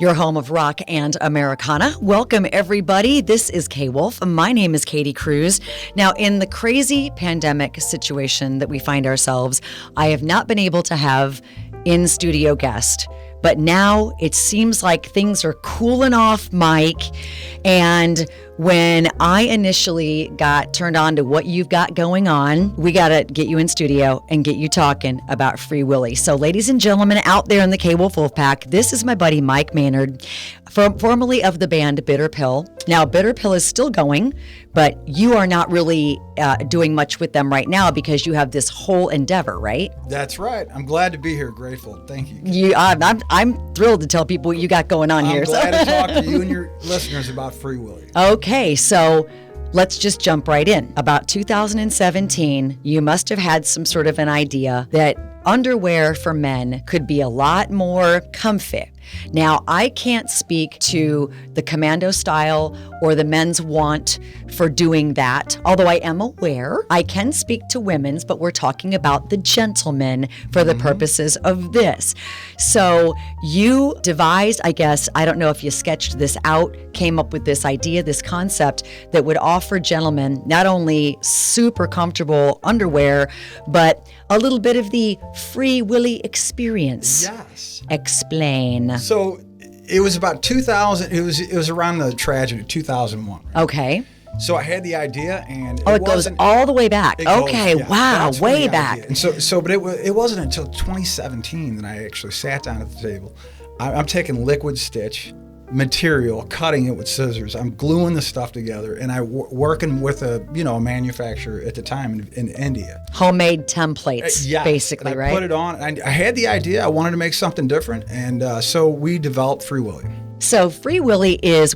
your home of rock and Americana. Welcome, everybody. This is KWULF. My name is Katy Kruze. Now, in the crazy pandemic situation that we find ourselves, I have not been able to have in-studio guest. But now it seems like things are cooling off, Mike. And when I initially got turned on to what you've got going on, we got to get you in studio and get you talking about Frii Wilii. So ladies and gentlemen out there in the KWULF Wolfpack, this is my buddy Mike Maynard, formerly of the band Bitter Pill. Now, Bitter Pill is still going, but you are not really doing much with them right now because you have this whole endeavor, right? That's right. I'm glad to be here. Grateful. Thank you. I'm thrilled to tell people what you got going on here. I'm glad to talk to you and your listeners about Frii Wilii. Okay, so let's just jump right in. About 2017, you must have had some sort of an idea that underwear for men could be a lot more comfy. Now, I can't speak to the commando style or the men's want for doing that, although I am aware. I can speak to women's, but we're talking about the gentlemen for the purposes of this. So you devised, I guess, I don't know if you sketched this out, came up with this idea, this concept that would offer gentlemen not only super comfortable underwear, but a little bit of the Frii Wilii experience. Yes. Explain. So it was about 2000. It was around the tragedy, 2001. Okay. So I had the idea, and it goes all the way back. Okay, yeah, wow, way back. And but it wasn't until 2017 that I actually sat down at the table. I'm taking liquid stitch material, cutting it with scissors. I'm gluing the stuff together, and working with a manufacturer at the time in India. Homemade templates, basically, right? I put it on. I had the idea. I wanted to make something different, and so we developed Frii Wilii. So Frii Wilii is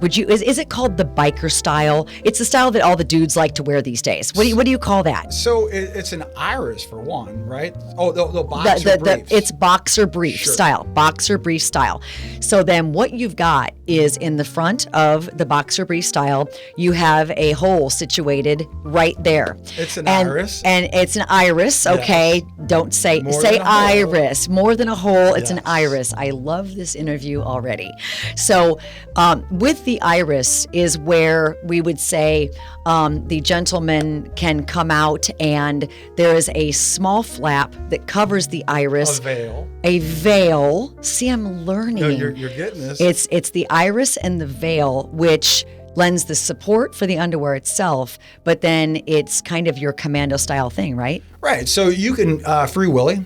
it called the biker style? It's the style that all the dudes like to wear these days. What do you call that? So it's an iris for one, right? Oh, the boxer briefs. It's boxer brief style, boxer brief style. So then what you've got is in the front of the boxer brief style, you have a hole situated right there. It's an iris. And it's an iris, okay? Yes. Don't say iris. More than a hole, it's an iris. I love this interview already. So with the iris is where we would say the gentleman can come out, and there is a small flap that covers the iris. A veil. See, I'm learning. No, you're getting this. It's the iris and the veil, which lends the support for the underwear itself, but then it's kind of your commando style thing, right? Right. So you can Frii Wilii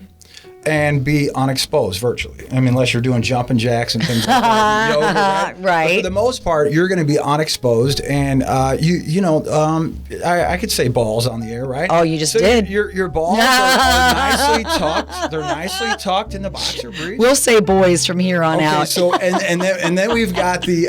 and be unexposed virtually. I mean, unless you're doing jumping jacks and things like that. Yoga, right? But for the most part, you're going to be unexposed, and I could say balls on the air, right? Oh, you just did. Your balls are nicely tucked. They're nicely tucked in the boxer brief. We'll say boys from here on out. So and then we've got the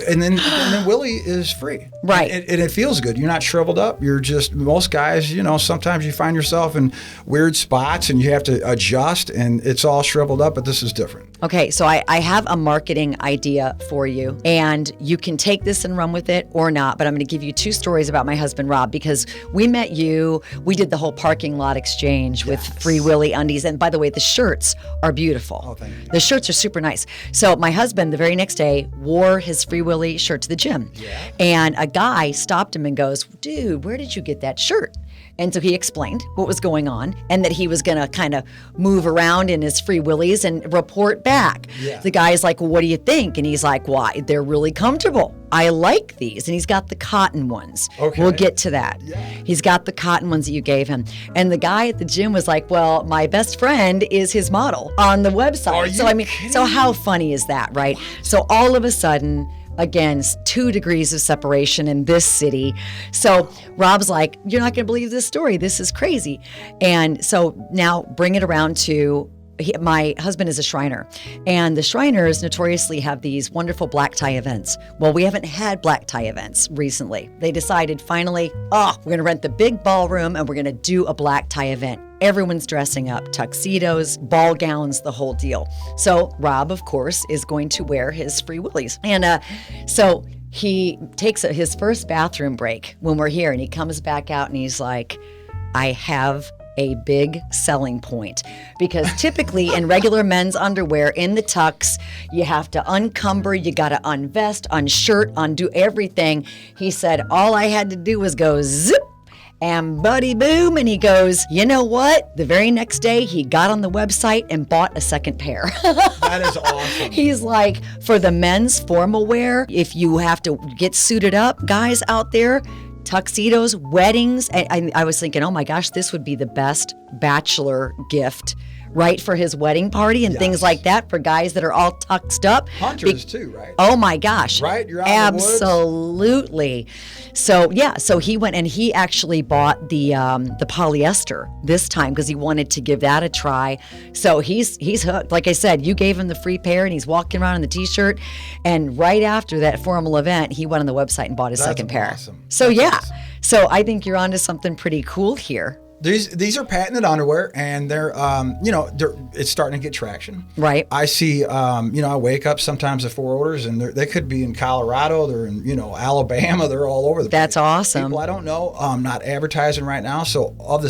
and then Willie is free. Right. And it feels good. You're not shriveled up. You're just, most guys, sometimes you find yourself in weird spots and you have to adjust, and it's all shriveled up, but this is different. Okay, so I have a marketing idea for you, and you can take this and run with it or not, but I'm going to give you two stories about my husband, Rob, because we met you, we did the whole parking lot exchange with Frii Wilii undies, and by the way, the shirts are beautiful. Oh, thank you. The shirts are super nice. So my husband, the very next day, wore his Frii Wilii shirt to the gym, and a guy stopped him and goes, "Dude, where did you get that shirt?" And so he explained what was going on, and that he was going to kind of move around in his Frii Wiliis and report back. Yeah. The guy's like, "Well, what do you think?" And he's like, "Why, they're really comfortable. I like these." And he's got the cotton ones. Okay. We'll get to that. Yeah. He's got the cotton ones that you gave him. And the guy at the gym was like, "Well, my best friend is his model on the website." Are you kidding? So how funny is that, right? So all of a sudden, again, 2 degrees of separation in this city. So Rob's like, "You're not going to believe this story. This is crazy." And so now bring it around to my husband is a Shriner, and the Shriners notoriously have these wonderful black tie events. Well, we haven't had black tie events recently. They decided finally, we're going to rent the big ballroom and we're going to do a black tie event. Everyone's dressing up, tuxedos, ball gowns, the whole deal. So Rob, of course, is going to wear his Frii Wiliis. And so he takes his first bathroom break when we're here, and he comes back out and he's like, "I have a big selling point, because typically in regular men's underwear in the tux, you have to uncumber, you got to unvest, unshirt, undo everything. He said all I had to do was go zip and buddy boom, and he goes, you know what? The very next day, he got on the website and bought a second pair. That is awesome. He's like, for the men's formal wear, if you have to get suited up, guys out there, tuxedos, weddings. I was thinking, oh my gosh, this would be the best bachelor gift, right, for his wedding party and things like that, for guys that are all tuxed up. Hunters too, right? Oh my gosh. Right? You're out in the woods? Absolutely. So so he went and he actually bought the polyester this time because he wanted to give that a try. So he's hooked. Like I said, you gave him the free pair and he's walking around in the t-shirt. And right after that formal event, he went on the website and bought his second pair. Awesome. So That's yeah. awesome. So I think you're onto something pretty cool here. These are patented underwear, and they're it's starting to get traction. Right. I see, I wake up sometimes at four orders, and they could be in Colorado, they're in Alabama, they're all over the place. That's awesome. People I don't know, not advertising right now. So of the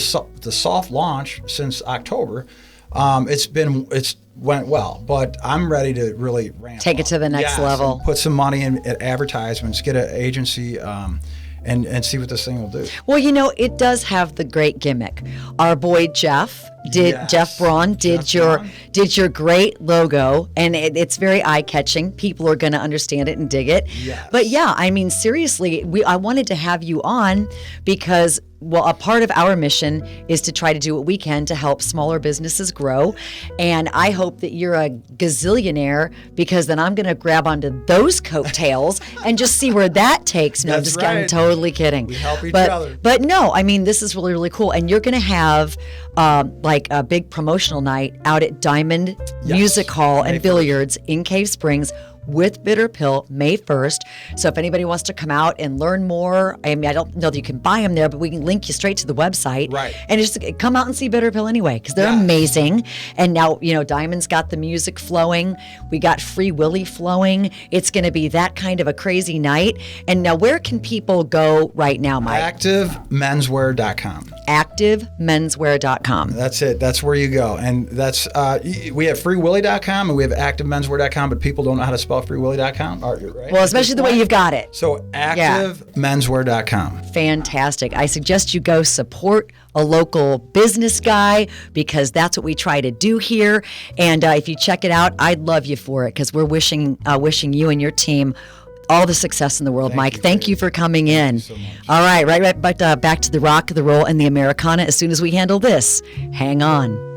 soft launch since October, it's went well, but I'm ready to really ramp Take up. it to the next level. And put some money in at advertisements, get an agency. And see what this thing will do. Well, it does have the great gimmick. Our boy Jeff Braun did your great logo, and it's very eye-catching. People are going to understand it and dig it. Yes. But yeah, I mean, seriously, I wanted to have you on because, well, a part of our mission is to try to do what we can to help smaller businesses grow. And I hope that you're a gazillionaire, because then I'm going to grab onto those coattails and just see where that takes. No, That's I'm right. totally kidding. We help each other. But no, I mean, this is really, really cool. And you're going to have like a big promotional night out at Diamond Music Hall and Billiards in Cave Springs with Bitter Pill May 1st. So if anybody wants to come out and learn more, I mean, I don't know that you can buy them there, but we can link you straight to the website. Right. And just come out and see Bitter Pill anyway, because they're amazing. And now, Diamond's got the music flowing. We got Frii Wilii flowing. It's going to be that kind of a crazy night. And now, where can people go right now, Mike? ActiveMenswear.com. ActiveMenswear.com. That's it. That's where you go. And that's we have FreeWillie.com and we have ActiveMenswear.com, but people don't know how to spell FreeWillie.com. Right? Well, especially the way you've got it. So ActiveMenswear.com. Fantastic. I suggest you go support a local business guy, because that's what we try to do here. And if you check it out, I'd love you for it, because we're wishing you and your team all the success in the world, Mike. Thank you for coming in. Thank you so much. All right, but back to the rock, the roll, and the Americana as soon as we handle this. Hang on.